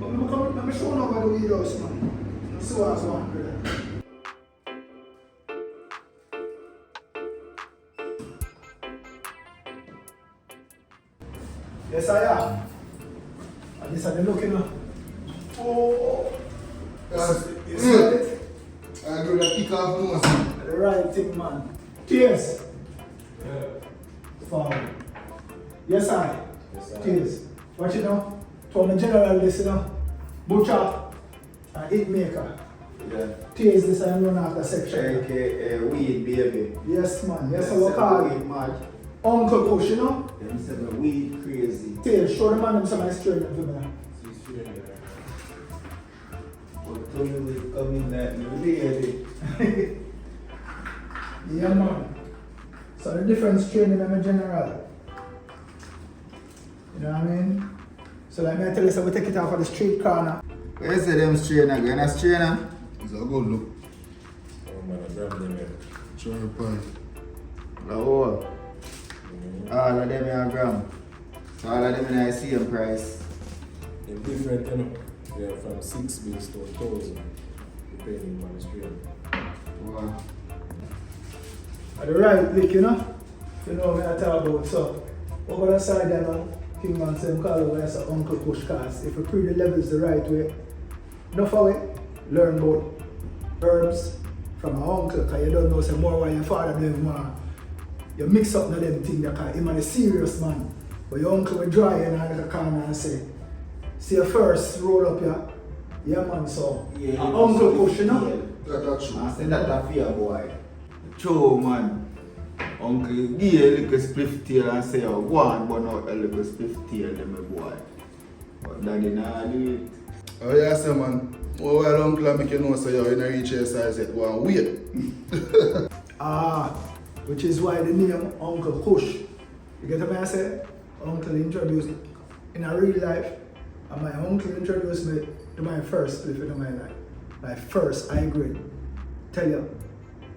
I'm showing over the windows, man. So I was wondering. Yes, I am. And this is the look, you know. Oh, you see it? I do the kick off nose, man. The right thing, man. Cheers. Yeah. Forward. Yes, I. Yes, I. Cheers. Watch it now. To the general this, you know. Butcher and eat maker. Yeah. Taste this and run after section. AKA weed baby. Yes, man. Yes, Them I say call me it. weed mad. Uncle Kush, you know. Them say me weed crazy. Taste. Show the man them some nice training for me. She's feeling it. But to you will come in that lady. Yeah, man. So the difference training them in general. You know what I mean? So like me I tell you, so we take it off of the street corner. Where you say them strainer? Going a strainer? It's a good look. Oh man, I grabbed them here. Cherry pie. Oh. All of them are gram. So all of them in the same price. They're different, you know. They're from 6 bills to 1,000, depending on the strain. Wow. At the right lick, you know? You know what I talk about. So over the side there now, Kingman said call over there so Uncle Kush cars. If you pre the levels the right way, enough of it, learn about herbs from my uncle, because you don't know say more why your father doing more. You mix up none of them things because him a serious man. But your uncle will dry and I like a corner and say, see you first, roll up here. Yeah man, so Yeah, Uncle Kush, you know? That's true. I said that a fear boy. True man. Uncle give a little spliff tail and say, oh, go on, burn out a little spliff tail, them a boy. But daddy nah do it. Oh yeah, say man. More while uncle make you know say you're in a reach your size yet. One wait. Which is why the name Uncle Kush. You get what I say? Uncle introduced it in a real life, and my uncle introduced me to my first spliff in my life. My first high grade. Tell you,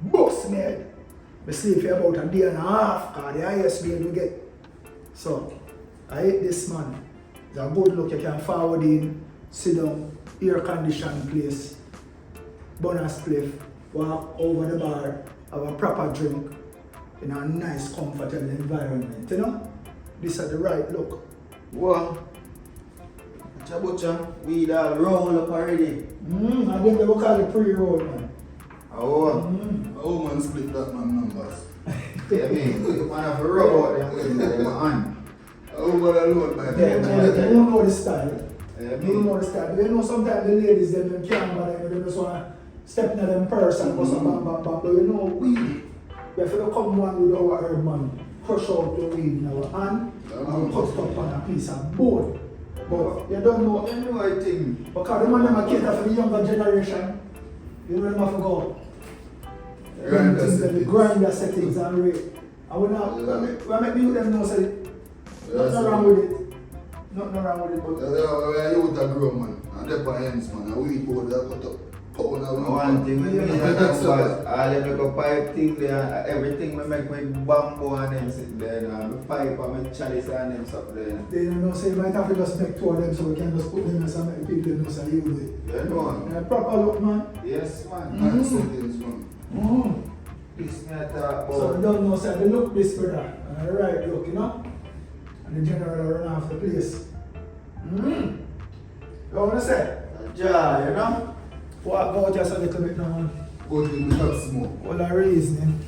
boss man. I sleep for about a day and a half, because the highest grade we get. So, I hate this man. It's a good look, you can forward in, sit down, air conditioned place, bonus spliff, walk over the bar, have a proper drink in a nice, comfortable environment, you know? This is the right look. What? Chabucha, weed all roll up already. And then they will call it pre-roll, man. Oh, Oh man, split that man numbers. yeah, I mean, you man have a rub out them with them on. Oh man, alone man. You don't know the style. Yeah, I You don't mean, know the style. But you know sometimes the ladies, them can't bother, they just want to step in them purse and go some bam bam bam. But you know, weed, we have to come one with our herb man, crush out the weed in our hand, and cut up on a piece of board. But you don't know, you know I think. because the man them a cater for the younger generation, you know them have to go. Grinder The settings. grinder settings and rate. And we make the youth them know say, nothing wrong with it. Nothing wrong with it, but Yeah, you with a grow man. And that by ends man. And we board that cut up. Pound of One thing we Yeah, need that's was all them little pipe thing there, everything we make with bamboo and them sit there, and my pipe and my chalice and them stuff there. they don't know, say, you might have to just make two of them so we can just put them in some people know say you do it. You know? And a proper look, man. Yes, man. Man settings man. This me I talk So we about. don't know, say, the look this brother, and the right look, you know? And the general run off the place. You want to say? Ja, you know? Walk out just a little bit now, man. Go to the top smoke. All the reasoning.